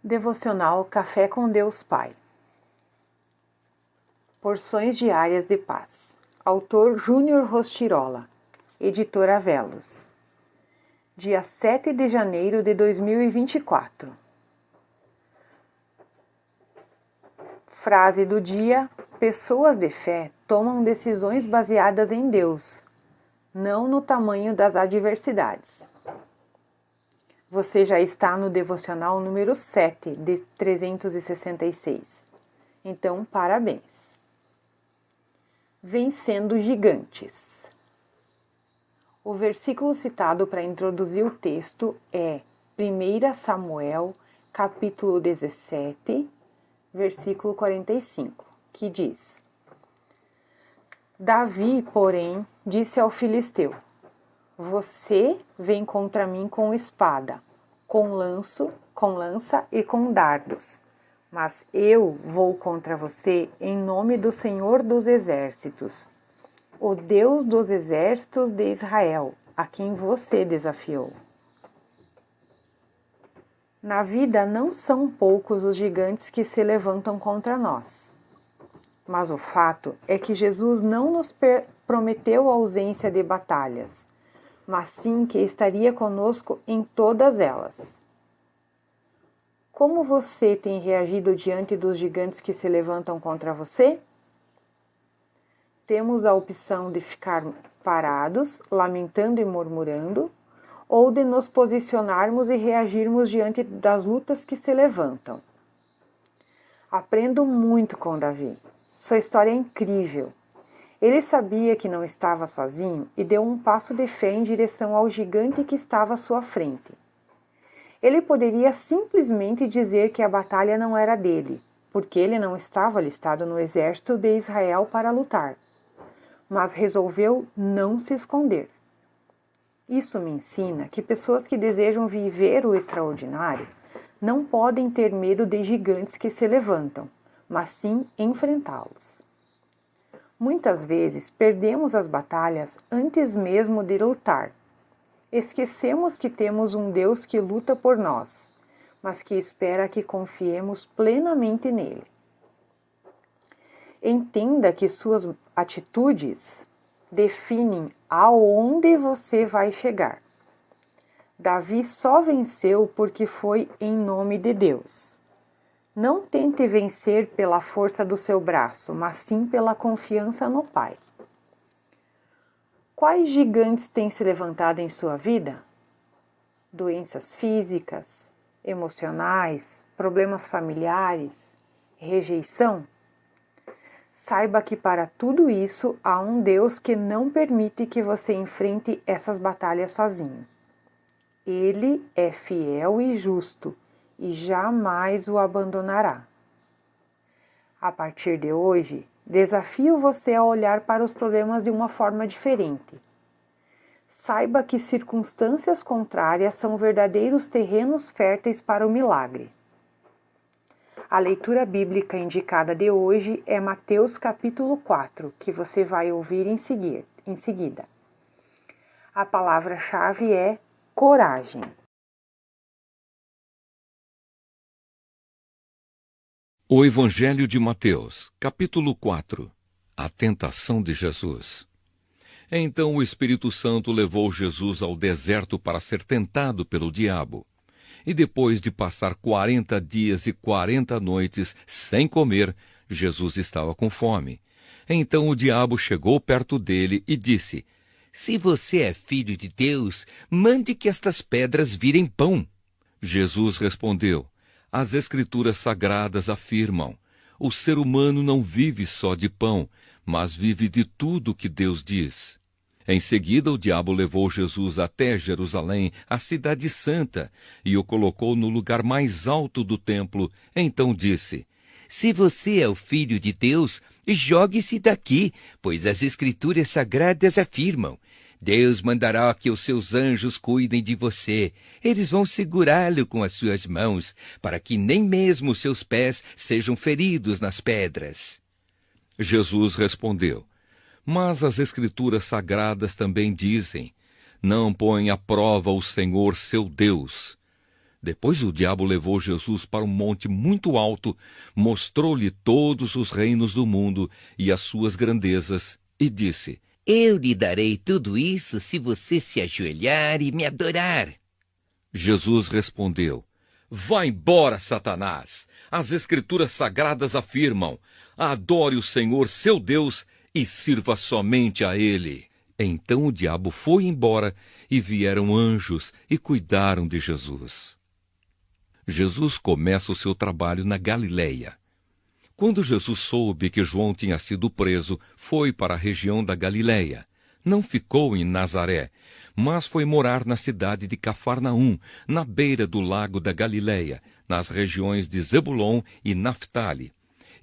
Devocional Café com Deus Pai. Porções diárias de paz. Autor Júnior Rostirola. Editora Velos. Dia 7 de janeiro de 2024. Frase do dia: pessoas de fé tomam decisões baseadas em Deus, não no tamanho das adversidades. Você já está no devocional número 7 de 366. Então, parabéns. Vencendo gigantes. O versículo citado para introduzir o texto é 1 Samuel, capítulo 17, versículo 45, que diz: Davi, porém, disse ao filisteu: Você vem contra mim com espada, com lança e com dardos, mas eu vou contra você em nome do Senhor dos Exércitos, o Deus dos exércitos de Israel, a quem você desafiou. Na vida não são poucos os gigantes que se levantam contra nós. Mas o fato é que Jesus não nos prometeu a ausência de batalhas, mas sim que estaria conosco em todas elas. Como você tem reagido diante dos gigantes que se levantam contra você? Temos a opção de ficar parados, lamentando e murmurando, ou de nos posicionarmos e reagirmos diante das lutas que se levantam. Aprendo muito com Davi. Sua história é incrível. Ele sabia que não estava sozinho e deu um passo de fé em direção ao gigante que estava à sua frente. Ele poderia simplesmente dizer que a batalha não era dele, porque ele não estava alistado no exército de Israel para lutar, mas resolveu não se esconder. Isso me ensina que pessoas que desejam viver o extraordinário não podem ter medo de gigantes que se levantam, mas sim enfrentá-los. Muitas vezes perdemos as batalhas antes mesmo de lutar. Esquecemos que temos um Deus que luta por nós, mas que espera que confiemos plenamente nele. Entenda que suas atitudes definem aonde você vai chegar. Davi só venceu porque foi em nome de Deus. Não tente vencer pela força do seu braço, mas sim pela confiança no Pai. Quais gigantes têm se levantado em sua vida? Doenças físicas, emocionais, problemas familiares, rejeição? Saiba que para tudo isso há um Deus que não permite que você enfrente essas batalhas sozinho. Ele é fiel e justo e jamais o abandonará. A partir de hoje, desafio você a olhar para os problemas de uma forma diferente. Saiba que circunstâncias contrárias são verdadeiros terrenos férteis para o milagre. A leitura bíblica indicada de hoje é Mateus capítulo 4, que você vai ouvir em seguida. A palavra-chave é coragem. O Evangelho de Mateus, capítulo 4. A tentação de Jesus. Então o Espírito Santo levou Jesus ao deserto para ser tentado pelo diabo. E depois de passar 40 dias e 40 noites sem comer, Jesus estava com fome. Então o diabo chegou perto dele e disse: Se você é filho de Deus, mande que estas pedras virem pão. Jesus respondeu: As Escrituras Sagradas afirmam: o ser humano não vive só de pão, mas vive de tudo que Deus diz. Em seguida, o diabo levou Jesus até Jerusalém, a cidade santa, e o colocou no lugar mais alto do templo. Então disse: Se você é o Filho de Deus, jogue-se daqui, pois as Escrituras Sagradas afirmam: Deus mandará que os seus anjos cuidem de você. Eles vão segurá-lo com as suas mãos, para que nem mesmo seus pés sejam feridos nas pedras. Jesus respondeu: Mas as Escrituras Sagradas também dizem: Não põe à prova o Senhor seu Deus. Depois o diabo levou Jesus para um monte muito alto, mostrou-lhe todos os reinos do mundo e as suas grandezas, e disse: Eu lhe darei tudo isso se você se ajoelhar e me adorar. Jesus respondeu: Vá embora, Satanás! As Escrituras Sagradas afirmam: adore o Senhor seu Deus e sirva somente a Ele. Então o diabo foi embora e vieram anjos e cuidaram de Jesus. Jesus começa o seu trabalho na Galileia. Quando Jesus soube que João tinha sido preso, foi para a região da Galileia. Não ficou em Nazaré, mas foi morar na cidade de Cafarnaum, na beira do lago da Galileia, nas regiões de Zebulon e Naftali.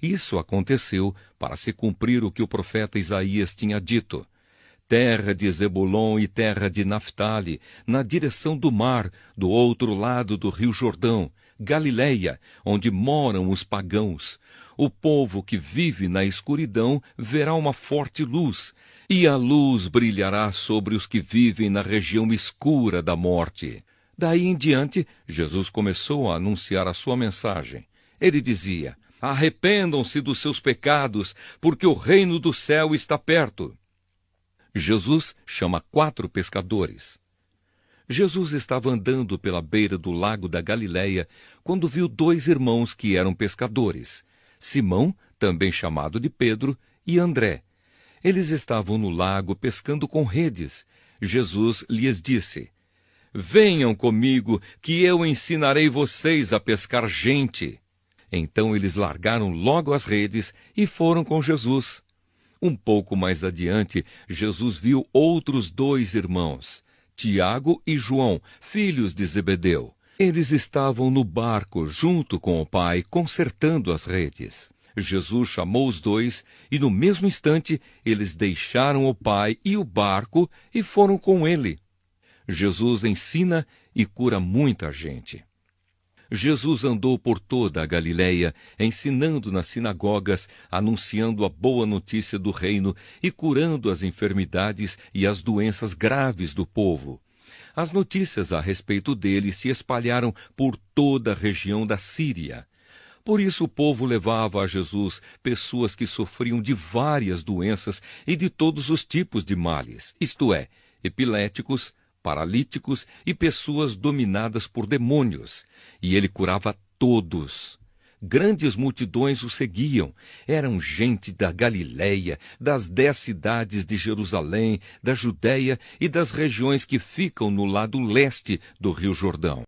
Isso aconteceu para se cumprir o que o profeta Isaías tinha dito: terra de Zebulon e terra de Naftali, na direção do mar, do outro lado do rio Jordão, Galileia, onde moram os pagãos. O povo que vive na escuridão verá uma forte luz, e a luz brilhará sobre os que vivem na região escura da morte. Daí em diante, Jesus começou a anunciar a sua mensagem. Ele dizia: arrependam-se dos seus pecados, porque o reino do céu está perto. Jesus chama 4 pescadores. Jesus estava andando pela beira do lago da Galileia quando viu 2 irmãos que eram pescadores, Simão, também chamado de Pedro, e André. Eles estavam no lago pescando com redes. Jesus lhes disse: venham comigo, que eu ensinarei vocês a pescar gente. Então eles largaram logo as redes e foram com Jesus. Um pouco mais adiante, Jesus viu outros 2 irmãos, Tiago e João, filhos de Zebedeu. Eles estavam no barco junto com o pai, consertando as redes. Jesus chamou os 2 e, no mesmo instante, eles deixaram o pai e o barco e foram com ele. Jesus ensina e cura muita gente. Jesus andou por toda a Galileia, ensinando nas sinagogas, anunciando a boa notícia do reino e curando as enfermidades e as doenças graves do povo. As notícias a respeito dele se espalharam por toda a região da Síria. Por isso o povo levava a Jesus pessoas que sofriam de várias doenças e de todos os tipos de males, isto é, epiléticos, paralíticos e pessoas dominadas por demônios, e ele curava todos. Grandes multidões o seguiam. Eram gente da Galileia, das 10 cidades de Jerusalém, da Judéia e das regiões que ficam no lado leste do Rio Jordão.